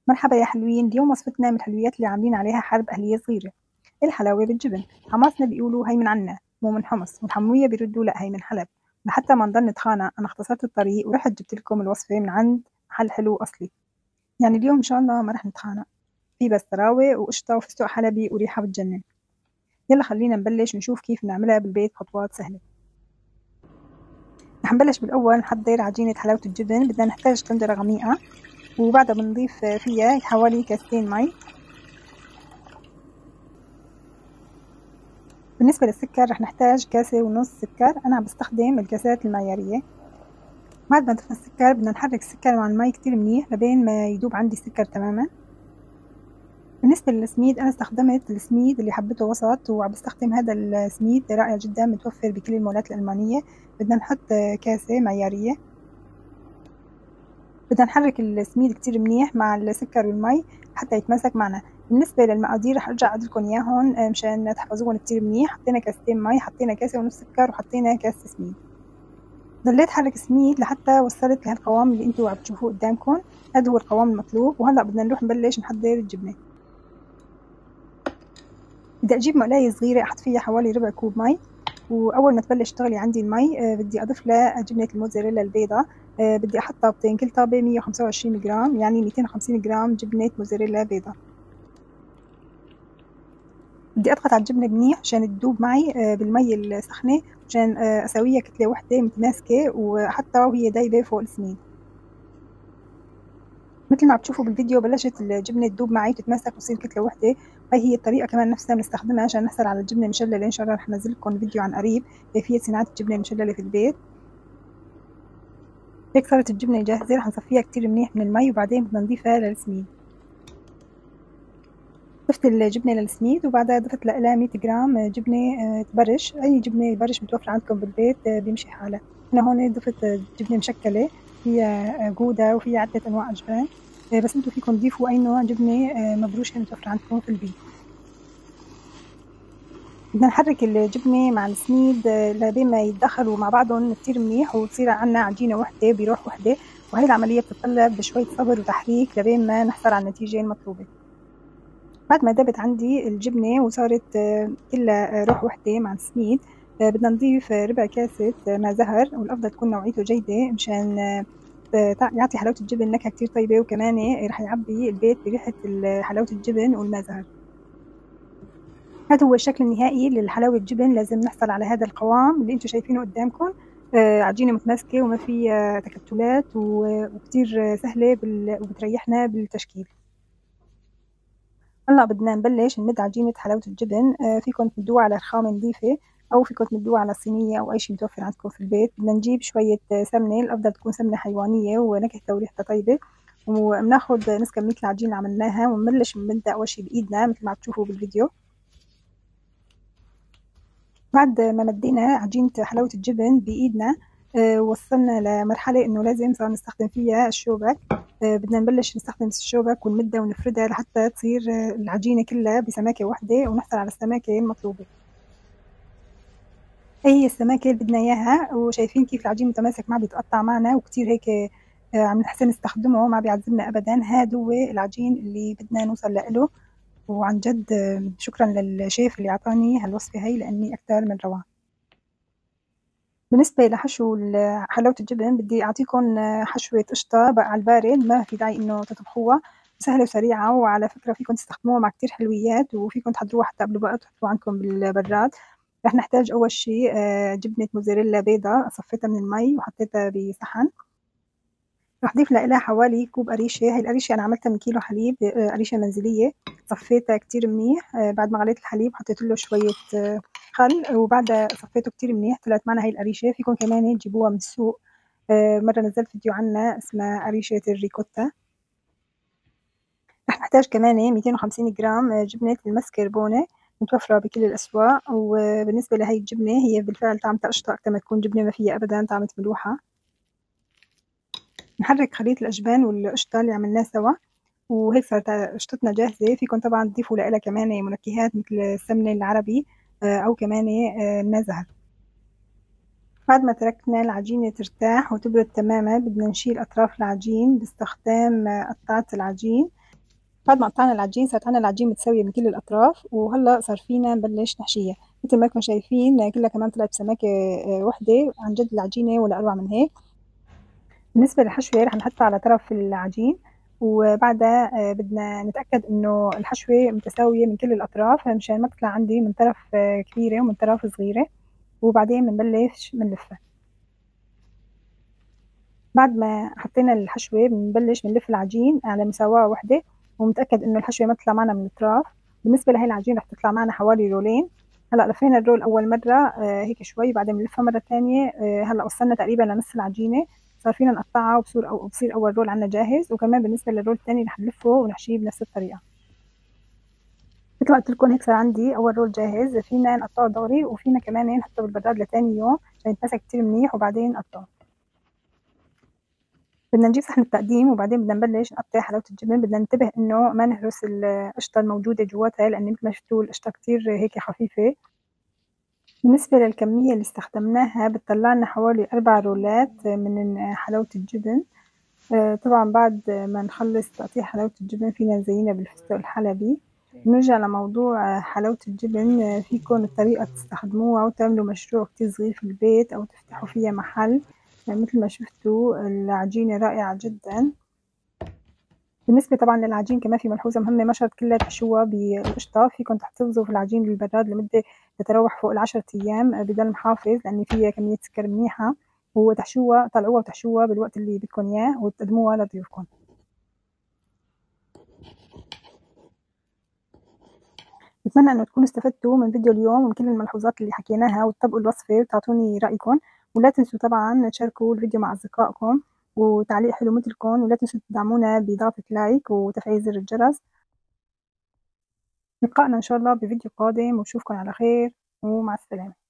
مرحبا يا حلوين. اليوم وصفتنا من الحلويات اللي عاملين عليها حرب أهلية صغيرة. الحلاوة بالجبن. حماصنا بيقولوا هي من عنا مو من حمص، والحموية بيردوا لا هي من حلب. لحتى ما نضل نتخانق أنا اختصرت الطريق ورحت جبت لكم الوصفة من عند محل حلو أصلي. يعني اليوم إن شاء الله ما رح نتخانق. في بس تراوة وقشطة وفستق حلبي وريحة بتجنن. يلا خلينا نبلش نشوف كيف نعملها بالبيت خطوات سهلة. رح نبلش بالأول نحضر عجينة حلاوة الجبن. بدنا نحتاج طنجرة غميقة وبعدها بنضيف فيها حوالي كاستين مي. بالنسبة للسكر رح نحتاج كاسة ونص سكر. أنا عم بستخدم الكاسات المعيارية. بعد ما ضفنا السكر بدنا نحرك السكر مع المي كتير منيح لبين ما يدوب عندي السكر تماما. بالنسبة للسميد أنا استخدمت السميد اللي حبته وسط، وعم بستخدم هذا السميد رائع جدا متوفر بكل المولات الألمانية. بدنا نحط كاسة معيارية. بدنا نحرك السميد كتير منيح مع السكر والمي حتى يتماسك معنا. بالنسبة للمقادير رح ارجع اعيد لكم اياهم مشان تحفظوهم كتير منيح. حطينا كاستين مي، حطينا كاسة ونص سكر، وحطينا كاسة سميد. ضليت حرك السميد لحتى وصلت لهالقوام اللي انتوا عم تشوفوه قدامكم. هذا هو القوام المطلوب. وهلا بدنا نروح نبلش نحضر الجبنة. بدي اجيب مقلاية صغيرة احط فيها حوالي ربع كوب مي. واول ما تبلش تغلي عندي المي بدي اضيف لها جبنة الموتزاريلا البيضاء. بدي احط طابتين، كل طابة 125 جرام، يعني 250 جرام جبنة موتزاريلا بيضاء. بدي اضغط على الجبنة منيح عشان تدوب معي بالمي السخنة، عشان اسويها كتلة وحدة متماسكة وحتى وهي دايبة فوق السميد. مثل ما عم تشوفوا بالفيديو بلشت الجبنة تدوب معي وتتماسك وتصير كتلة وحدة. هاي هي الطريقة كمان نفسها بنستخدمها عشان نحصل على الجبنة المشللة. إن شاء الله رح ننزل لكم فيديو عن قريب كيفية صناعة الجبنة المشللة في البيت. هيك صارت الجبنة جاهزة. رح نصفيها كتير منيح من المي وبعدين بدنا نضيفها للسميد. ضفت الجبنة للسميد وبعدها ضفت لها 100 جرام جبنة تبرش. أي جبنة برش متوفرة عندكم بالبيت بيمشي حالها. أنا هون ضفت جبنة مشكلة فيها جودة وفيها عدة أنواع أجبان. بس انتوا فيكم تضيفوا أي نوع جبنة مبروشة متوفرة عندكم في البيت. بدنا نحرك الجبنة مع السميد لبين ما يتدخلوا مع بعضهم كتير منيح وتصير عنا عجينة وحدة بروح وحدة. وهي العملية بتتطلب بشوية صبر وتحريك لبين ما نحصل على النتيجة المطلوبة. بعد ما دبت عندي الجبنة وصارت كلها روح وحدة مع السميد بدنا نضيف ربع كاسة ماء زهر، والأفضل تكون نوعيته جيدة مشان يعطي حلاوة الجبن نكهة كتير طيبة، وكمان رح يعبي البيت بريحة حلاوة الجبن والماء زهر. هذا هو الشكل النهائي للحلاوة الجبن. لازم نحصل على هذا القوام اللي انتم شايفينه قدامكم. عجينة متماسكة وما في تكتلات وكتير سهلة وبتريحنا بالتشكيل. هلا بدنا نبلش نمد عجينة حلاوة الجبن. فيكم تمدوها على رخامة نظيفة أو فيكم تمدوها على صينية أو أي شيء متوفر عندكم في البيت. بدنا نجيب شوية سمنة، الأفضل تكون سمنة حيوانية ونكهتها وريحتها طيبة. وبناخد نص كمية العجينة اللي عملناها ونبلش نمدها أول شيء بإيدنا مثل ما عم تشوفوا بالفيديو. بعد ما مدينا عجينة حلاوة الجبن بإيدنا وصلنا لمرحلة إنه لازم صار نستخدم فيها الشوبك. بدنا نبلش نستخدم الشوبك ونمدها ونفردها لحتى تصير العجينة كلها بسماكة واحدة ونحصل على السماكة المطلوبة. هي السماكة اللي بدنا إياها. وشايفين كيف العجين متماسك ما بيتقطع معنا وكتير هيك عم نحسن نستخدمه ما بيعذبنا أبدا. هذا هو العجين اللي بدنا نوصل له. وعن جد شكرا للشيف اللي أعطاني هالوصفة هي لأني أكثر من روعة. بالنسبة لحشو حلاوة الجبن بدي أعطيكم حشوة قشطة بقى على البارد، ما في داعي إنه تطبخوها، سهلة وسريعة. وعلى فكرة فيكم تستخدموها مع كتير حلويات وفيكم تحضروها حتى قبل بقى تحطوها عندكم بالبراد. رح نحتاج أول شي جبنة موزاريلا بيضة صفيتها من المي وحطيتها بصحن. رح ضيف لها حوالي كوب قريشة. هاي القريشة أنا عملتها من كيلو حليب، قريشة منزلية. صفيتها كتير منيح. بعد ما غليت الحليب حطيت له شوية خل وبعدها صفيته كتير منيح طلعت معنا هاي القريشة. فيكم كمان تجيبوها من السوق. مرة نزلت فيديو عنها اسمها قريشة الريكوتا. رح نحتاج كمان 250 جرام جبنة المسكربونة متوفرة بكل الأسواق. وبالنسبة لهي الجبنة هي بالفعل طعمتها قشطة أكتر ما تكون جبنة، ما فيها أبدا طعمة ملوحة. نحرك خليط الأجبان والقشطة اللي عملناه سوا وهيك صارت قشطتنا جاهزة. فيكم طبعا تضيفوا لها كمان منكهات مثل السمنة العربي أو كمان الماء زهر. بعد ما تركنا العجينة ترتاح وتبرد تماما بدنا نشيل أطراف العجين باستخدام قطعة العجين. بعد ما قطعنا العجين صارت عنا العجين متساوية من كل الأطراف، وهلأ صار فينا نبلش نحشيها. مثل ما انكم شايفين كلها كمان طلعت بسماكة وحدة، عن جد العجينة ولا أروع من هيك. بالنسبة للحشوة رح نحطها على طرف العجين، وبعدها بدنا نتأكد إنه الحشوة متساوية من كل الأطراف مشان ما تطلع عندي من طرف كبيرة ومن طرف صغيرة، وبعدين بنبلش بنلفها. بعد ما حطينا الحشوة بنبلش بنلف العجين على مساواة وحدة، ونتأكد إنه الحشوة ما تطلع معنا من الأطراف. بالنسبة لهي العجين رح تطلع معنا حوالي رولين. هلا لفينا الرول أول مرة هيك شوي، بعدين بنلفها مرة تانية. هلا وصلنا تقريبا لنص العجينة، صار فينا نقطعها وبصير أول رول عنا جاهز. وكمان بالنسبة للرول التاني رح نلفه ونحشيه بنفس الطريقة. مثل ما قلت لكم هيك صار عندي أول رول جاهز، فينا نقطعه دغري وفينا كمان نحطه بالبراد لتاني يوم عشان يتمسك كتير منيح وبعدين نقطعه. بدنا نجيب صحن التقديم وبعدين بدنا نبلش نقطع حلاوة الجبن. بدنا ننتبه إنه ما نهرس القشطة الموجودة جواتها، لأن مثل ما شفتوا القشطة كتير هيك خفيفة. بالنسبة للكمية اللي استخدمناها بتطلعلنا حوالي 4 رولات من حلاوة الجبن. طبعا بعد ما نخلص تقطيع حلاوة الجبن فينا نزينها بالفستق الحلبي. نرجع لموضوع حلاوة الجبن، فيكن الطريقة تستخدموها وتعملوا مشروع كتير صغير في البيت أو تفتحوا فيها محل. مثل ما شفتوا العجينة رائعة جدا. بالنسبة طبعا للعجين كمان في ملحوظة مهمة، ما شرط كلها تحشوها بالقشطة، فيكن تحتفظوا في العجين بالبراد لمدة تتراوح فوق ال10 أيام بضل محافظ، لأن فيها كمية سكر منيحة. وتحشوها طلعوها وتحشوها بالوقت اللي بدكم إياه وتقدموها لضيوفكم. بتمنى إنه تكونوا استفدتوا من فيديو اليوم ومن كل الملحوظات اللي حكيناها، وتطبقوا الوصفة وتعطوني رأيكم. ولا تنسوا طبعا تشاركوا الفيديو مع أصدقائكم وتعليق حلو مثلكم. ولا تنسوا تدعمونا بإضافة لايك وتفعيل زر الجرس. لقائنا إن شاء الله بفيديو قادم، وأشوفكم على خير، ومع السلامة.